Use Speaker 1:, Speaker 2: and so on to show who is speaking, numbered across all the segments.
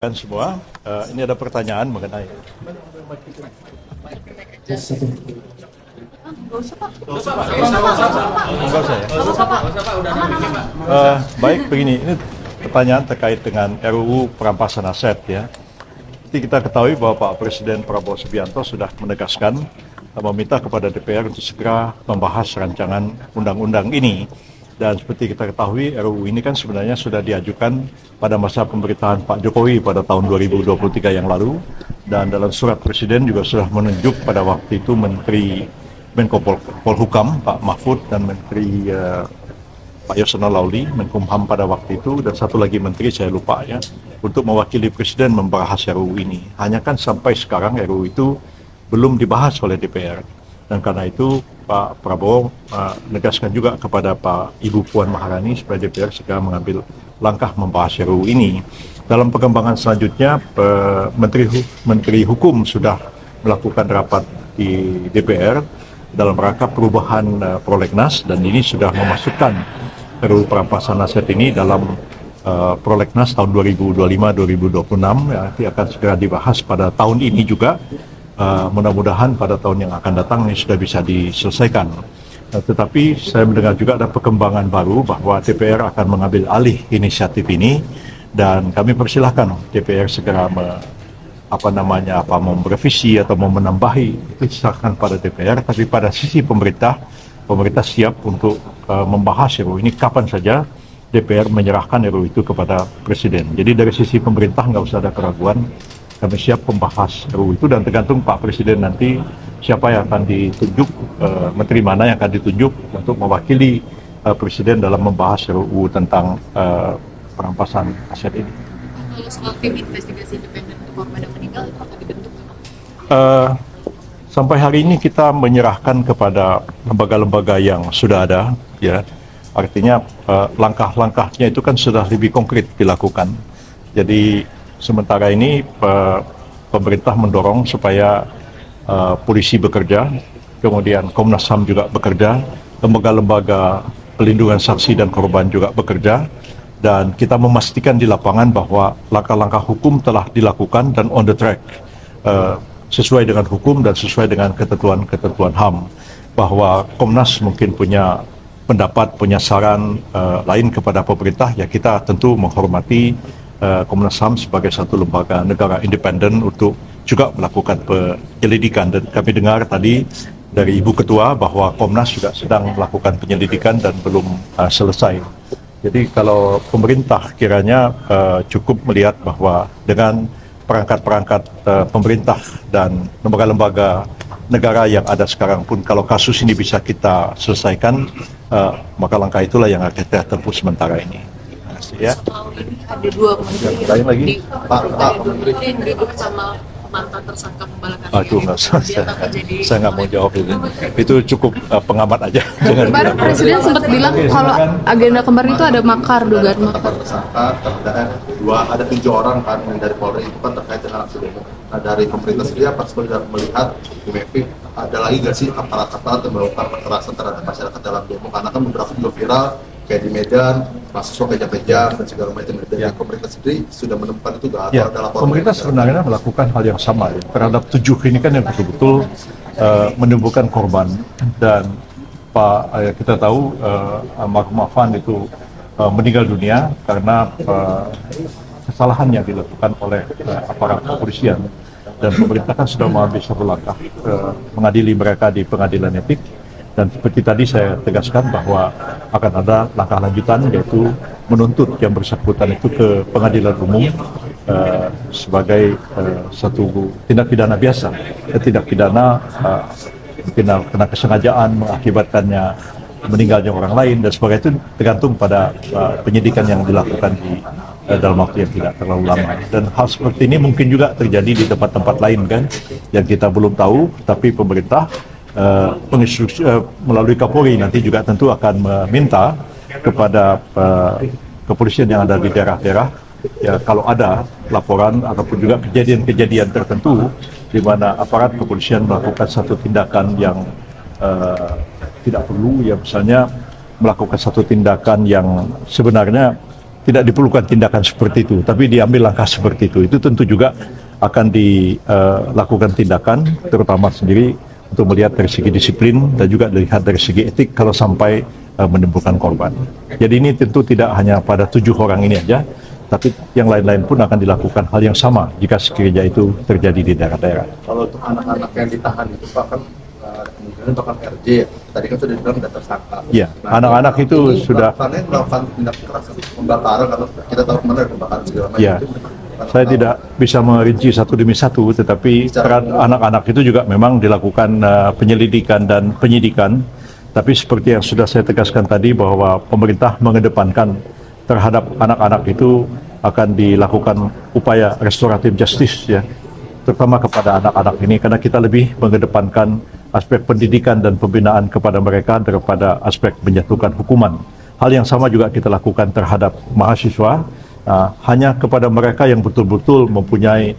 Speaker 1: Kan semua, ini ada pertanyaan mengenai enggak usah ya. Baik begini, ini pertanyaan terkait dengan RUU perampasan aset ya. Jadi kita ketahui bahwa Pak Presiden Prabowo Subianto sudah menegaskan meminta kepada DPR untuk segera membahas rancangan undang-undang ini. Dan seperti kita ketahui, RUU ini kan sebenarnya sudah diajukan pada masa pemerintahan Pak Jokowi pada tahun 2023 yang lalu. Dan dalam surat Presiden juga sudah menunjuk pada waktu itu Menteri Menko Polhukam, Pak Mahfud, dan Menteri Pak Yasona Lauli, Menkumham pada waktu itu, dan satu lagi Menteri, saya lupa ya, untuk mewakili Presiden membahas RUU ini. Hanya kan sampai sekarang RUU itu belum dibahas oleh DPR. Dan karena itu Pak Prabowo menegaskan juga kepada Pak Ibu Puan Maharani supaya DPR segera mengambil langkah membahas RUU ini. Dalam perkembangan selanjutnya, Menteri Hukum sudah melakukan rapat di DPR dalam rangka perubahan prolegnas, dan ini sudah memasukkan RUU perampasan aset ini dalam prolegnas tahun 2025-2026 ya, nanti akan segera dibahas pada tahun ini juga. Mudah-mudahan pada tahun yang akan datang ini sudah bisa diselesaikan. Tetapi saya mendengar juga ada perkembangan baru bahwa DPR akan mengambil alih inisiatif ini, dan kami persilahkan DPR segera merevisi atau menambahi, itu diserahkan pada DPR. Tapi pada sisi pemerintah siap untuk membahas RUU ini kapan saja DPR menyerahkan RUU itu kepada Presiden. Jadi dari sisi pemerintah nggak usah ada keraguan, kami siap membahas RUU itu, dan tergantung Pak Presiden nanti siapa yang akan ditunjuk, menteri mana yang akan ditunjuk untuk mewakili Presiden dalam membahas RUU tentang perampasan aset ini.
Speaker 2: Kalau soal tim investigasi independen untuk korban yang meninggal itu akan dibentuk?
Speaker 1: Sampai hari ini kita menyerahkan kepada lembaga-lembaga yang sudah ada, ya. Artinya langkah-langkahnya itu kan sudah lebih konkret dilakukan. Jadi sementara ini pemerintah mendorong supaya polisi bekerja, kemudian Komnas HAM juga bekerja, lembaga-lembaga pelindungan saksi dan korban juga bekerja, dan kita memastikan di lapangan bahwa langkah-langkah hukum telah dilakukan dan on the track, sesuai dengan hukum dan sesuai dengan ketentuan HAM, bahwa Komnas mungkin punya pendapat, punya saran lain kepada pemerintah, ya kita tentu menghormati Komnas HAM sebagai satu lembaga negara independen untuk juga melakukan penyelidikan. Dan kami dengar tadi dari Ibu Ketua bahwa Komnas juga sedang melakukan penyelidikan dan belum selesai. Jadi kalau pemerintah kiranya cukup melihat bahwa dengan perangkat-perangkat pemerintah dan lembaga-lembaga negara yang ada sekarang pun, kalau kasus ini bisa kita selesaikan, maka langkah itulah yang akan kita tempuh sementara ini. Ya.
Speaker 2: Soal ini ada dua menteri
Speaker 1: lagi.
Speaker 2: Pak Menteri duduk sama mantan tersangka pembalakan.
Speaker 1: Aduh, nggak usah. Saya nggak mau jawab itu. Itu cukup pengamat aja.
Speaker 3: Kemarin Presiden sempat bilang kalau agenda kemarin itu ada makar, dugaan makar.
Speaker 4: Tersangka ada 7 orang kan dari Polri itu kan terkait dengan aksi demo. Nah dari pemerintah sendiri apa sebenarnya melihat Bu Mepi ada lagi nggak sih aparat-aparat yang melakukan kekerasan terhadap masyarakat dalam demo, karena kan beberapa video viral kayak di Medan, mahasiswa kejam-kejam dan segala macam. Dari pemerintah sendiri sudah menemukan itu nggak?
Speaker 1: Ya, pemerintah sebenarnya melakukan hal yang sama ya, terhadap 7 ini kan yang betul-betul menimbulkan korban. Dan kita tahu almarhum Afan itu meninggal dunia karena kesalahan yang dilakukan oleh aparat kepolisian, dan pemerintah kan sudah mengambil satu langkah mengadili mereka di pengadilan etik. Dan seperti tadi saya tegaskan bahwa akan ada langkah lanjutan, yaitu menuntut yang bersangkutan itu ke pengadilan umum sebagai satu tindak pidana biasa, tindak pidana kena kesengajaan mengakibatkannya meninggalnya orang lain dan sebagainya. Itu tergantung pada penyidikan yang dilakukan di dalam waktu yang tidak terlalu lama. Dan hal seperti ini mungkin juga terjadi di tempat-tempat lain kan, yang kita belum tahu, tapi pemerintah penginstruksi melalui Kapolri nanti juga tentu akan meminta kepada kepolisian yang ada di daerah-daerah, ya kalau ada laporan ataupun juga kejadian-kejadian tertentu di mana aparat kepolisian melakukan satu tindakan yang tidak perlu, ya misalnya melakukan satu tindakan yang sebenarnya tidak diperlukan tindakan seperti itu, tapi diambil langkah seperti itu tentu juga akan dilakukan tindakan, terutama sendiri untuk melihat dari segi disiplin dan juga dilihat dari segi etik kalau sampai menimbulkan korban. Jadi ini tentu tidak hanya pada 7 orang ini aja, tapi yang lain-lain pun akan dilakukan hal yang sama jika sekiranya itu terjadi di daerah-daerah.
Speaker 4: Kalau untuk anak-anak yang ditahan itu Pak kan kemungkinan bahkan RJ ya. Tadi kan sudah dibilang sudah tersangka.
Speaker 1: Iya, anak-anak itu sudah
Speaker 4: melakukan tindak kekerasan, pembakaran atau kita tahu kemana pembakaran segala macam.
Speaker 1: Ya, saya tidak bisa merinci satu demi satu, tetapi peran anak-anak itu juga memang dilakukan penyelidikan dan penyidikan. Tapi seperti yang sudah saya tegaskan tadi bahwa pemerintah mengedepankan terhadap anak-anak itu akan dilakukan upaya restoratif justice ya, terutama kepada anak-anak ini karena kita lebih mengedepankan aspek pendidikan dan pembinaan kepada mereka daripada aspek menjatuhkan hukuman. Hal yang sama juga kita lakukan terhadap mahasiswa, hanya kepada mereka yang betul-betul mempunyai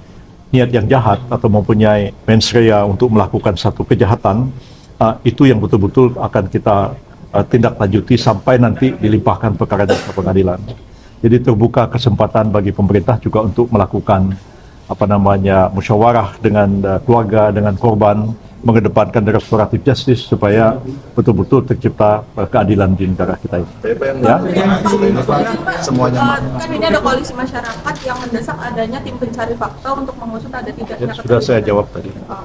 Speaker 1: niat yang jahat atau mempunyai mens rea untuk melakukan satu kejahatan, itu yang betul-betul akan kita tindak lanjuti sampai nanti dilimpahkan perkara ke pengadilan. Jadi terbuka kesempatan bagi pemerintah juga untuk melakukan musyawarah dengan keluarga, dengan korban, mengedepankan restoratif justice supaya betul-betul tercipta keadilan di negara kita ini. Ya?
Speaker 5: Semuanya. Kan ini ada koalisi masyarakat yang mendesak adanya tim pencari fakta untuk mengusut ada tidaknya.
Speaker 1: Ya, sudah saya jawab tadi.
Speaker 5: Oh.